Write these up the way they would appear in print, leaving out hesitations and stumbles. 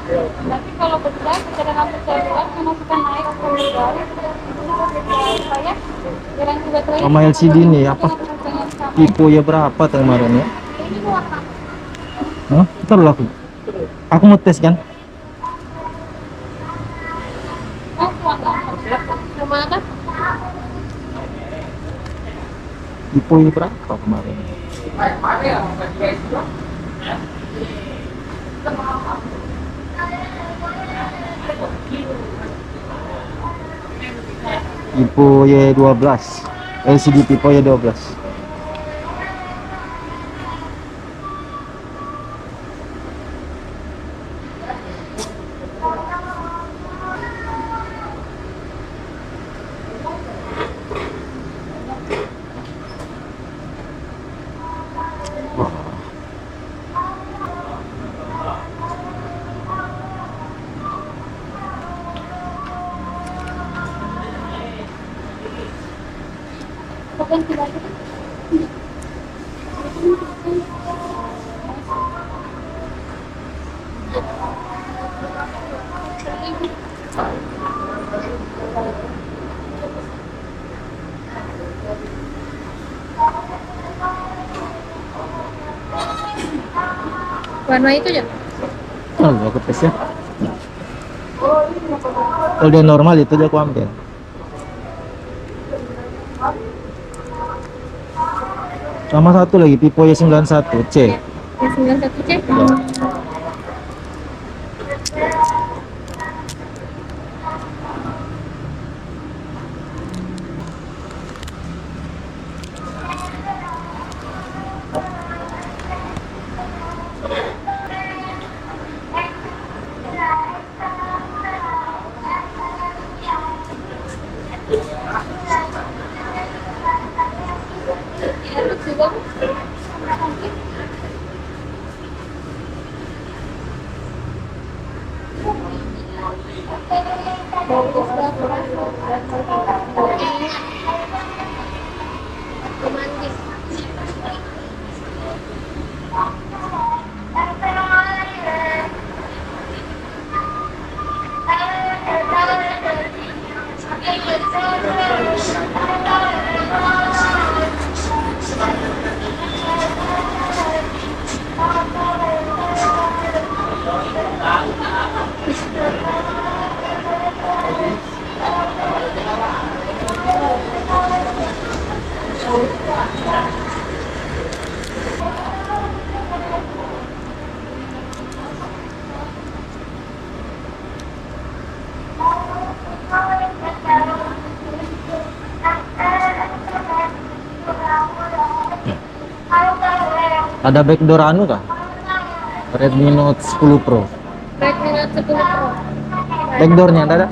Tapi kalau berdua cadangan percayaan karena suka naik ke berdua, saya jarang juga terakhir. Sama LCD nih apa? Tipe ya berapa tuh kemarin ya? Ini warna Hah? Ntar dulu aku mau tes kan? warna sama kan? Tipe ya berapa kemarin? Tipe Y12, LCD tipe Y12. Bukan tidak itu. Warna itu ya? Oh, aku tes ya. Kalau dia normal itu dia aku ambil. Sama satu lagi tipe Y91C. Yang 91C. Ya. Ya, lucu banget. Bagus banget. Romantis. Ada backdoor anu kah? Redmi Note 10 Pro. Redmi Note 10 Pro. Backdoornya ada?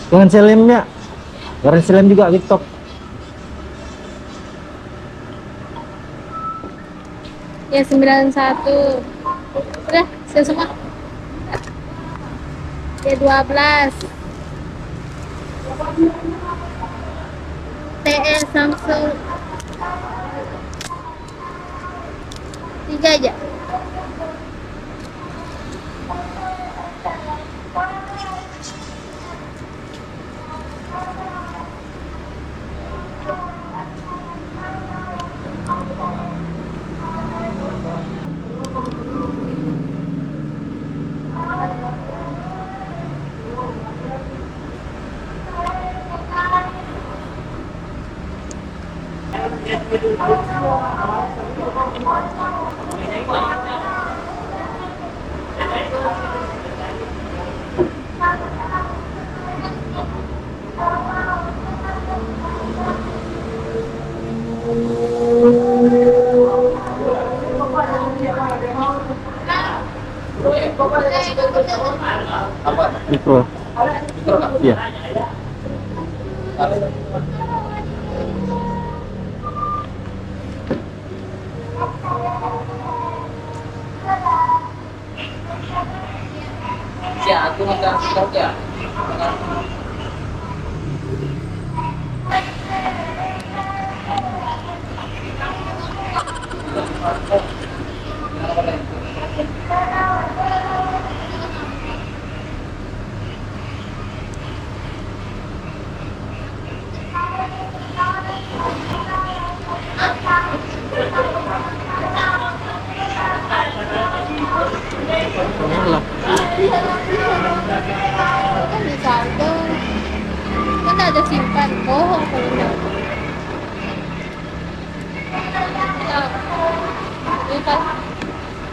Dengan selemnya, garansi selem juga TikTok. Ya 91. Udah, saya semua. Ya 12. TS Samsung 3 aja. Mikro. Iya. Ya, aku makan ya. Kan di saldo. Kan ada simpan. Bohong kalau enggak. Ini kan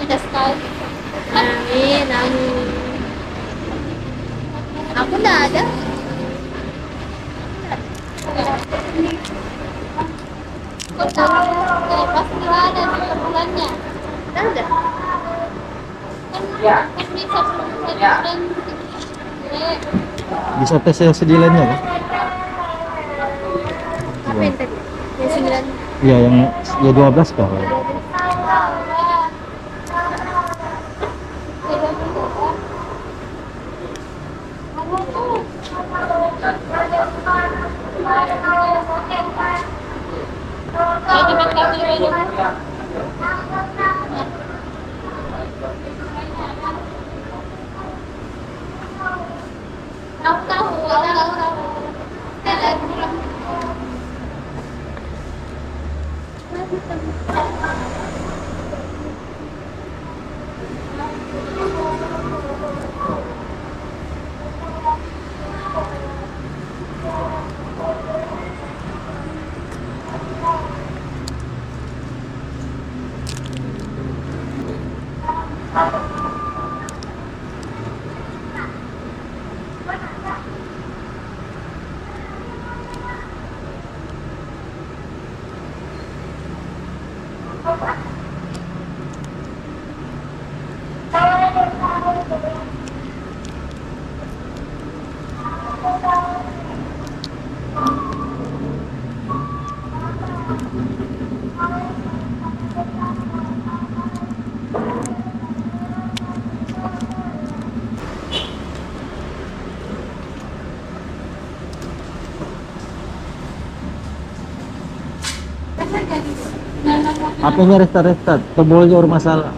ada sekali. Amin, amin. Aku enggak ada. Kok tahu? Pasti nggak ada di bulannya. Ada. Kan bisa bulan. Bisa tes sedilannya kan? Apa yang tadi? Yang 9. Iya, yang ya 12 kah? HP-nya restart, tombolnya bermasalah.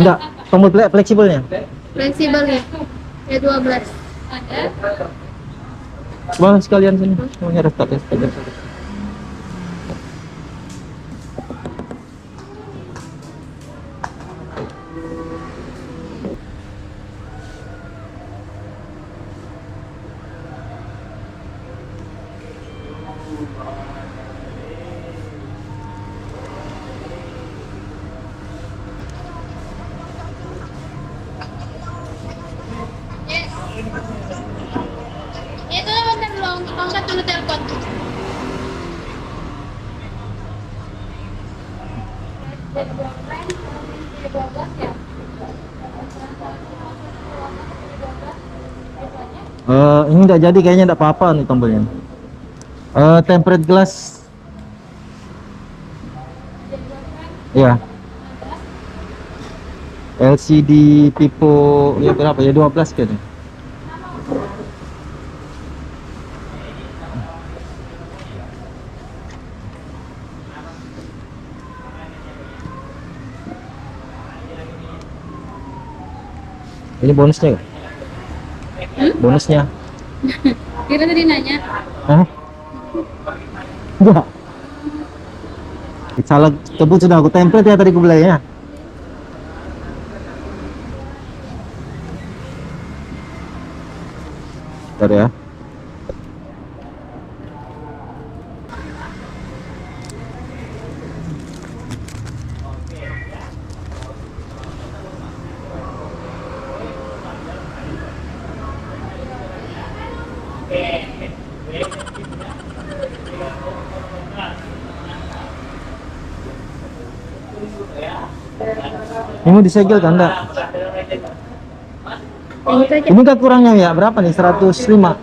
Enggak, tombol fleksibelnya. Fleksibelnya. Ya 12. Ada. Wah, sekalian sini. Semuanya restart. Itu bentar dulu, angkat dulu telepon. Ini nggak jadi kayaknya, nggak apa-apa nih tombolnya. Tempered glass. Ya. LCD tipe ya berapa ya, 12 kayaknya. Ini bonusnya nggak? Bonusnya? Kira tadi nanya. Hah? Enggak. Salah kebut sudah aku template ya tadi kubelainya. Bentar ya. Ini mau disegel kan enggak? Yang itu aja. Ini kan kurangnya ya berapa nih? 105.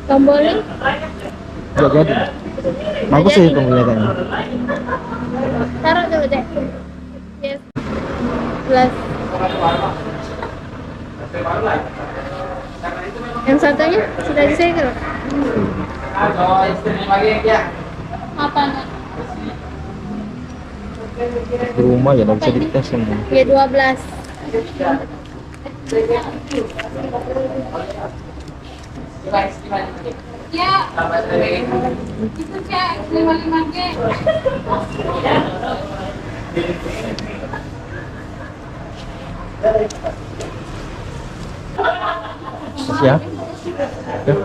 Tombolnya Enggak jadi. Bagus sih tombolnya kayaknya. taruh dulu deh. Yes. Plus. Yang satunya sudah disegel. Apanya? Di rumah ya nggak bisa dites semua. Y12. Ya, itu cek 55G. Siap. Ya.